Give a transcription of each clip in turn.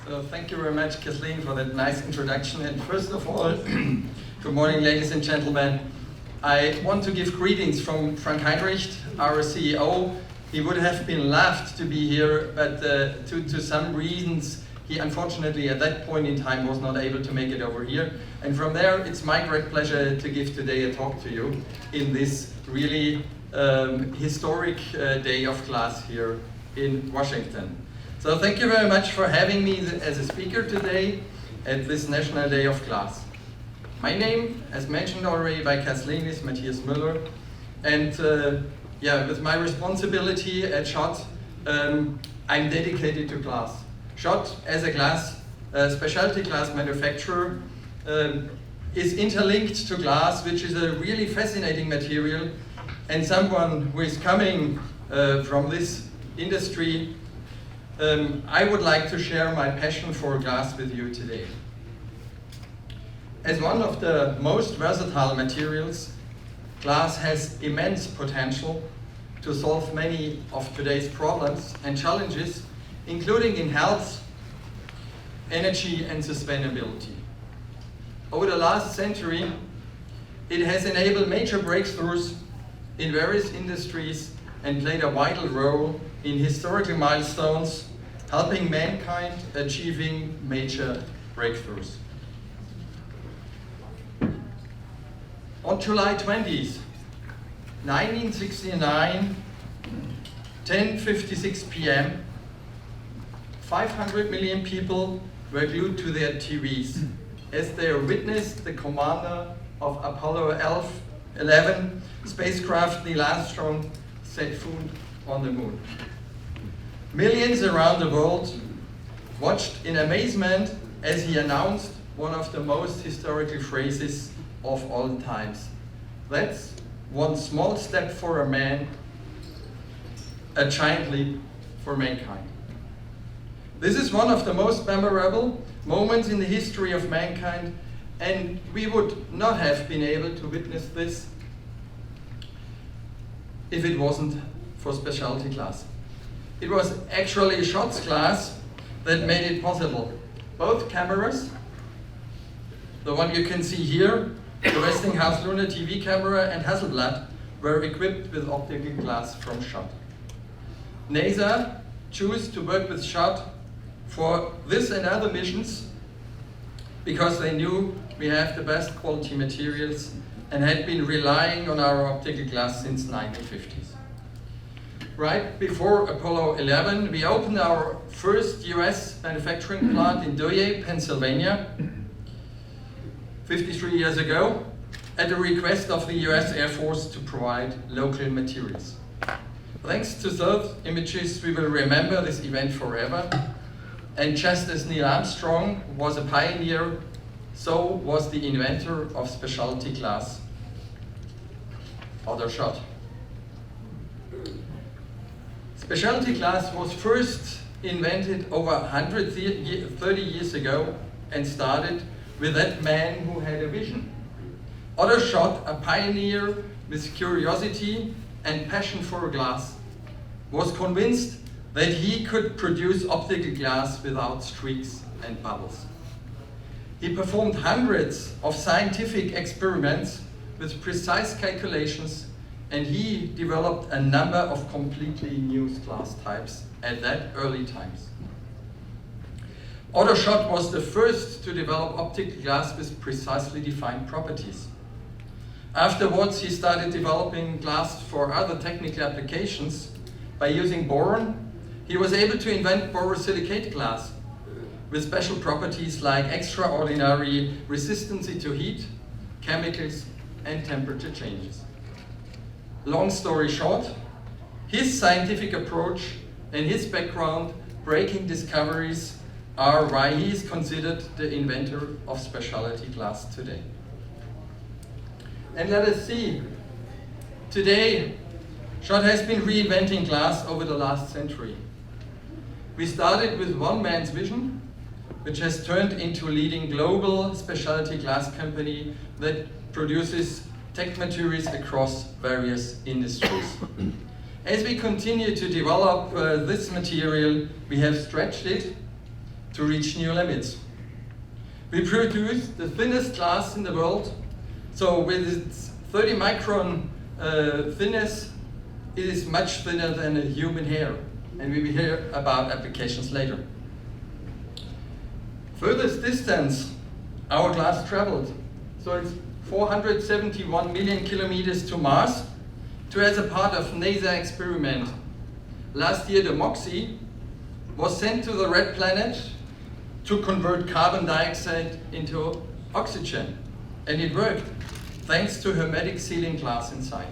So thank you very much, Kathleen, for that nice introduction. And first of all, good morning, ladies and gentlemen. I want to give greetings from Frank Heinrich, our CEO. He would have been loved to be here, but due to some reasons, he unfortunately at that point in time was not able to make it over here. And from there, it's my great pleasure to give today a talk to you in this really historic day of class here in Washington. So thank you very much for having me as a speaker today at this National Day of Glass. My name, as mentioned already by Kathleen, is Matthias Muller, and with my responsibility at SCHOTT, I'm dedicated to glass. SCHOTT, as a glass, specialty glass manufacturer, is interlinked to glass, which is a really fascinating material, and someone who is coming from this industry, I would like to share my passion for glass with you today. As one of the most versatile materials, glass has immense potential to solve many of today's problems and challenges, including in health, energy, and sustainability. Over the last century, it has enabled major breakthroughs in various industries and played a vital role in historical milestones, helping mankind achieving major breakthroughs. On July 20th, 1969, 10:56 p.m., 500 million people were glued to their TVs as they witnessed the commander of Apollo 11 spacecraft Neil Armstrong set foot on the moon. Millions around the world watched in amazement as he announced one of the most historical phrases of all times. That's one small step for a man, a giant leap for mankind. This is one of the most memorable moments in the history of mankind, and we would not have been able to witness this if it wasn't for specialty glass. It was actually SCHOTT's glass that made it possible. Both cameras, the one you can see here, the Westinghouse Lunar TV camera and Hasselblad, were equipped with optical glass from SCHOTT. NASA chose to work with SCHOTT for this and other missions because they knew we have the best quality materials and had been relying on our optical glass since 1950s. Right before Apollo 11, we opened our first US manufacturing plant in Dewey, Pennsylvania, 53 years ago, at the request of the US Air Force to provide local materials. Thanks to those images, we will remember this event forever. And just as Neil Armstrong was a pioneer, so was the inventor of specialty glass, Otto SCHOTT. Specialty glass was first invented over 130 years ago and started with that man who had a vision. Otto SCHOTT, a pioneer with curiosity and passion for glass, was convinced that he could produce optical glass without streaks and bubbles. He performed hundreds of scientific experiments with precise calculations, and he developed a number of completely new glass types at that early times. Otto SCHOTT was the first to develop optical glass with precisely defined properties. Afterwards, he started developing glass for other technical applications. By using boron, he was able to invent borosilicate glass with special properties like extraordinary resistance to heat, chemicals, and temperature changes. Long story short, his scientific approach and his background breaking discoveries are why he is considered the inventor of specialty glass today. And let us see, today, SCHOTT has been reinventing glass over the last century. We started with one man's vision, which has turned into a leading global specialty glass company that produces tech materials across various industries. As we continue to develop this material, we have stretched it to reach new limits. We produce the thinnest glass in the world, so with its 30 micron thinness, it is much thinner than a human hair, and we will hear about applications later. Furthest distance our glass traveled, so it's 471 million kilometers to Mars, to as a part of NASA experiment. Last year the MOXIE was sent to the red planet to convert carbon dioxide into oxygen, and it worked, thanks to hermetic sealing glass inside.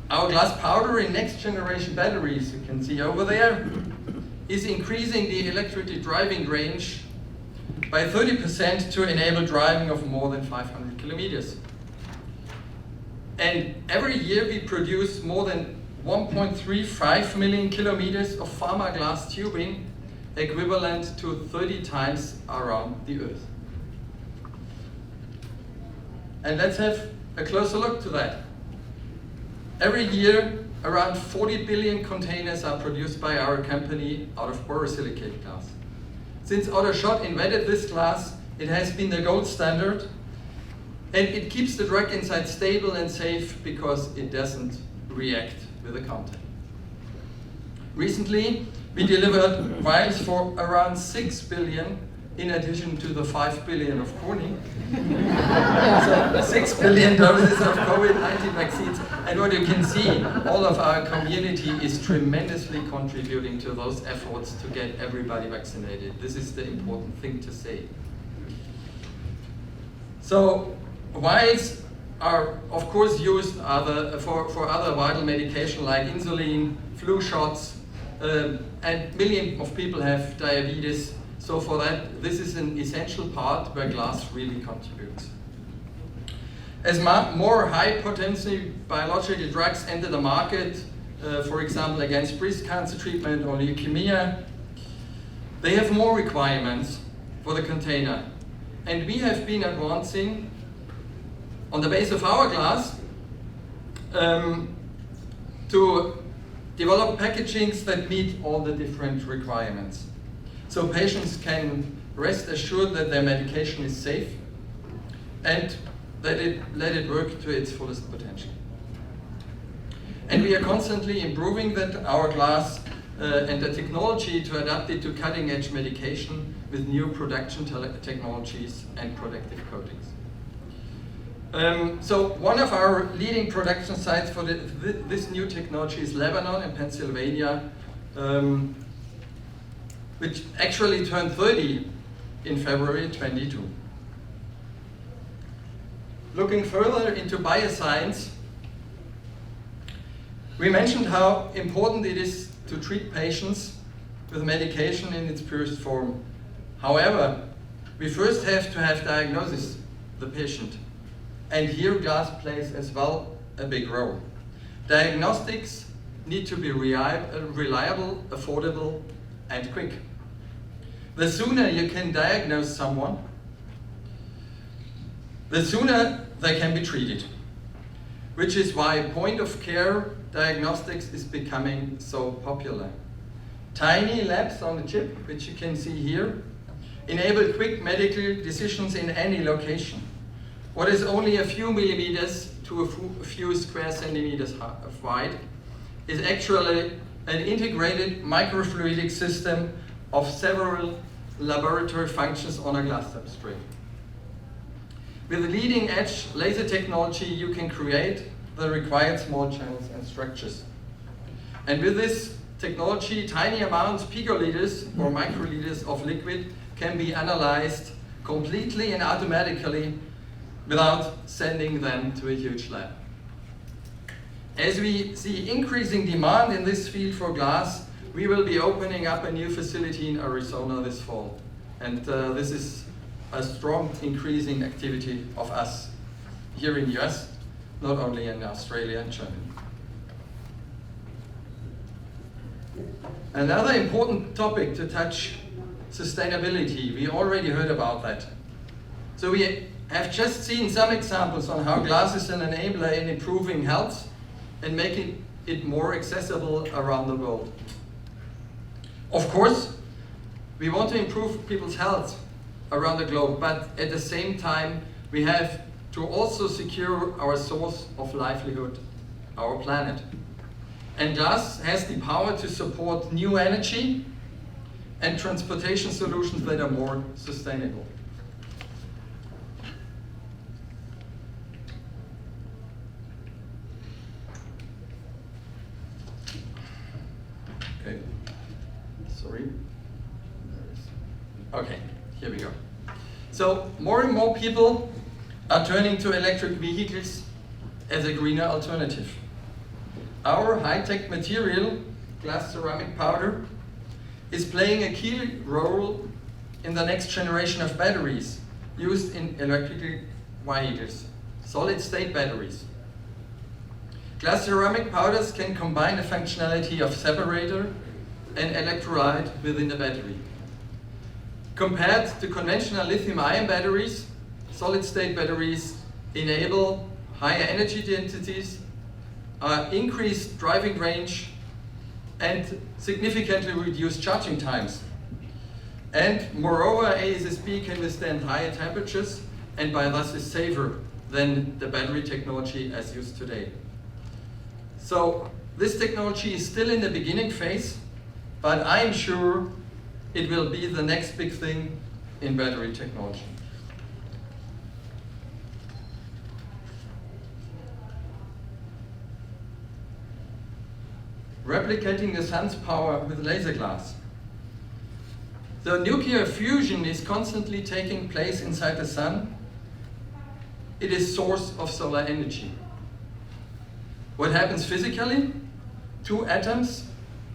Our glass powder in next generation batteries, you can see over there, is increasing the electric driving range by 30% to enable driving of more than 500 kilometers. And every year we produce more than 1.35 million kilometers of pharma glass tubing, equivalent to 30 times around the Earth. And let's have a closer look to that. Every year, around 40 billion containers are produced by our company out of borosilicate glass. Since Otto Schott invented this glass, it has been the gold standard, and it keeps the drug inside stable and safe because it doesn't react with the content. Recently, we delivered vials for around 6 billion in addition to the 5 billion of Corning. So 6 billion doses of COVID-19 vaccines. And what you can see, all of our community is tremendously contributing to those efforts to get everybody vaccinated. This is the important thing to say. So vials are of course used for other vital medication like insulin, flu shots, and millions of people have diabetes. So for that, this is an essential part where glass really contributes. As more high-potency biological drugs enter the market, for example against breast cancer treatment or leukemia, they have more requirements for the container. And we have been advancing on the base of our glass to develop packagings that meet all the different requirements. So patients can rest assured that their medication is safe and that let it work to its fullest potential. And we are constantly improving our glass and the technology to adapt it to cutting-edge medication with new production technologies and protective coatings. So one of our leading production sites for this new technology is Lebanon in Pennsylvania, which actually turned 30 in February 22. Looking further into bioscience, we mentioned how important it is to treat patients with medication in its purest form. However, we first have to have diagnosis the patient. And here glass plays as well a big role. Diagnostics need to be reliable, affordable, and quick. The sooner you can diagnose someone, the sooner they can be treated. Which is why point-of-care diagnostics is becoming so popular. Tiny labs on the chip, which you can see here, enable quick medical decisions in any location. What is only a few millimeters to a few square centimeters wide is actually an integrated microfluidic system of several laboratory functions on a glass substrate. With leading-edge laser technology, you can create the required small channels and structures. And with this technology, tiny amounts, picoliters or microliters of liquid can be analyzed completely and automatically without sending them to a huge lab. As we see increasing demand in this field for glass, we will be opening up a new facility in Arizona this fall. And this is a strong increasing activity of us here in the US, not only in Australia and Germany. Another important topic to touch, sustainability. We already heard about that. So we have just seen some examples on how glass is an enabler in improving health and making it more accessible around the world. Of course, We want to improve people's health around the globe, but at the same time, we have to also secure our source of livelihood, our planet. And glass has the power to support new energy and transportation solutions that are more sustainable. Okay, sorry. Okay, here we go. So more and more people are turning to electric vehicles as a greener alternative. Our high-tech material, glass ceramic powder, is playing a key role in the next generation of batteries used in electric vehicles, solid-state batteries. Glass ceramic powders can combine the functionality of separator and electrolyte within the battery. Compared to conventional lithium-ion batteries, solid-state batteries enable higher energy densities, increased driving range, and significantly reduced charging times. And moreover, ASSP can withstand higher temperatures and by thus is safer than the battery technology as used today. So this technology is still in the beginning phase, but I'm sure it will be the next big thing in battery technology. Replicating the sun's power with laser glass. The nuclear fusion is constantly taking place inside the sun. It is source of solar energy. What happens physically? Two atoms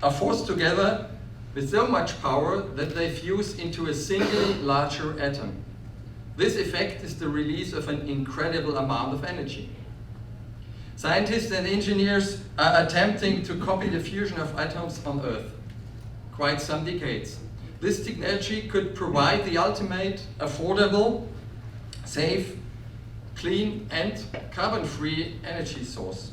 are forced together with so much power that they fuse into a single larger atom. This effect is the release of an incredible amount of energy. Scientists and engineers are attempting to copy the fusion of atoms on Earth, quite some decades. This technology could provide the ultimate, affordable, safe, clean, and carbon-free energy source.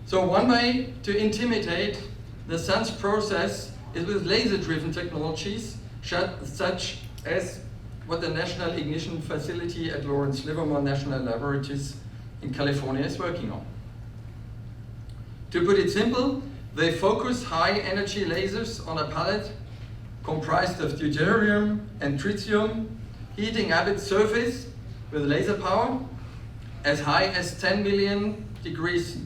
So one way to intimidate the sun's process is with laser-driven technologies, such as what the National Ignition Facility at Lawrence Livermore National Laboratories in California is working on. To put it simple, they focus high-energy lasers on a pellet comprised of deuterium and tritium, heating up its surface with laser power as high as 10 million degrees.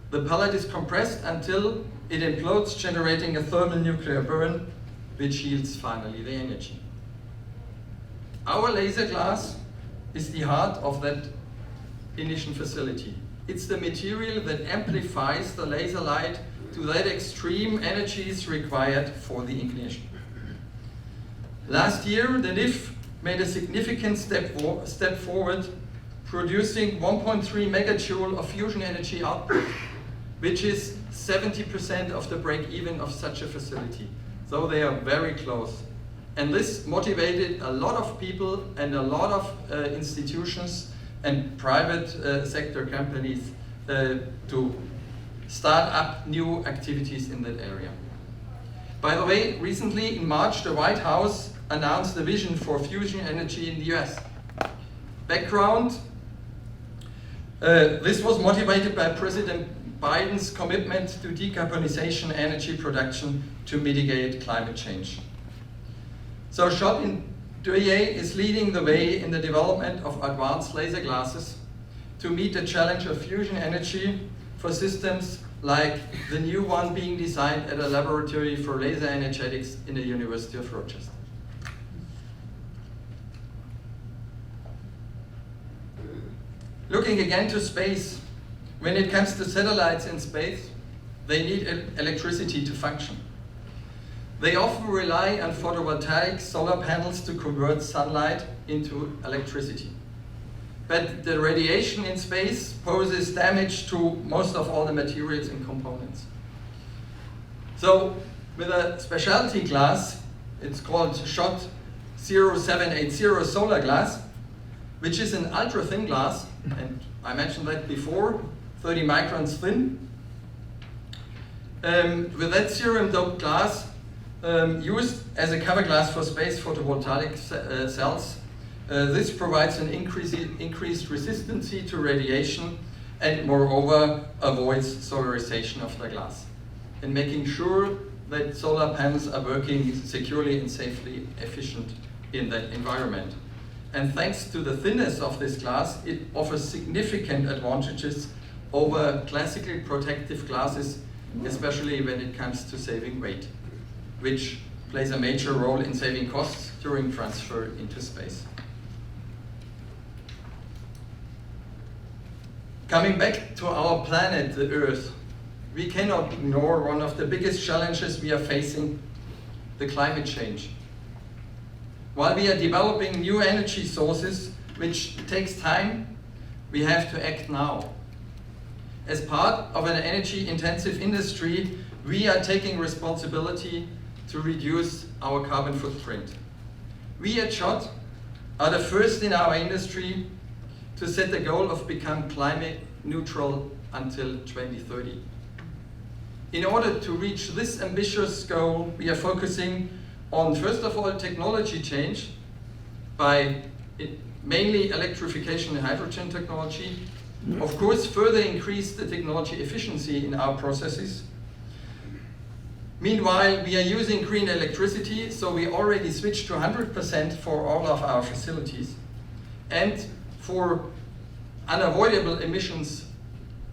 The pellet is compressed until it implodes, generating a thermal nuclear burn, which yields finally the energy. Our laser glass is the heart of that ignition facility. It's the material that amplifies the laser light to that extreme energies required for the ignition. Last year, the NIF made a significant step forward, producing 1.3 megajoule of fusion energy output, which is 70% of the break-even of such a facility. So they are very close. And this motivated a lot of people and a lot of institutions and private sector companies to start up new activities in that area. By the way, recently in March, the White House announced the vision for fusion energy in the US. Background, this was motivated by President Biden's commitment to decarbonization energy production to mitigate climate change. So Schott in Douillet is leading the way in the development of advanced laser glasses to meet the challenge of fusion energy for systems like the new one being designed at a laboratory for laser energetics in the University of Rochester. Looking again to space, when it comes to satellites in space, they need electricity to function. They often rely on photovoltaic solar panels to convert sunlight into electricity. But the radiation in space poses damage to most of all the materials and components. So with a specialty glass, it's called Schott 0780 solar glass, which is an ultra-thin glass, and I mentioned that before, 30 microns thin. With that serum-doped glass, used as a cover glass for space photovoltaic cells. This provides an increased resistance to radiation and moreover avoids solarization of the glass, and making sure that solar panels are working securely and safely efficient in that environment. And thanks to the thinness of this glass, it offers significant advantages over classical protective glasses, especially when it comes to saving weight, which plays a major role in saving costs during transfer into space. Coming back to our planet, the Earth, we cannot ignore one of the biggest challenges we are facing, the climate change. While we are developing new energy sources, which takes time, we have to act now. As part of an energy-intensive industry, we are taking responsibility to reduce our carbon footprint. We at SCHOTT are the first in our industry to set the goal of become climate neutral until 2030. In order to reach this ambitious goal, we are focusing on, first of all, technology change by mainly electrification and hydrogen technology. Of course, further increase the technology efficiency in our processes. Meanwhile, we are using green electricity, so we already switched to 100% for all of our facilities. And for unavoidable emissions,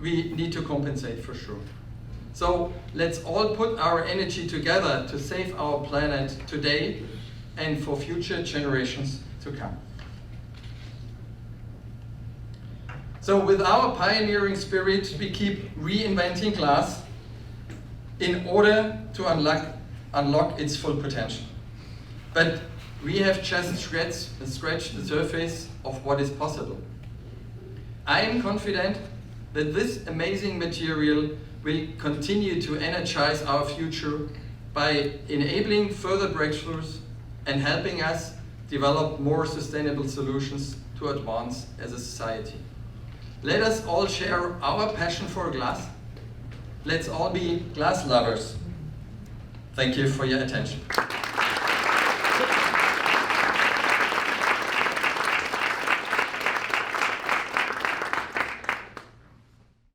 we need to compensate for sure. So let's all put our energy together to save our planet today and for future generations to come. So with our pioneering spirit, we keep reinventing glass in order to unlock its full potential. But we have just scratched the surface of what is possible. I am confident that this amazing material will continue to energize our future by enabling further breakthroughs and helping us develop more sustainable solutions to advance as a society. Let us all share our passion for glass. Let's all be glass lovers. Thank you for your attention.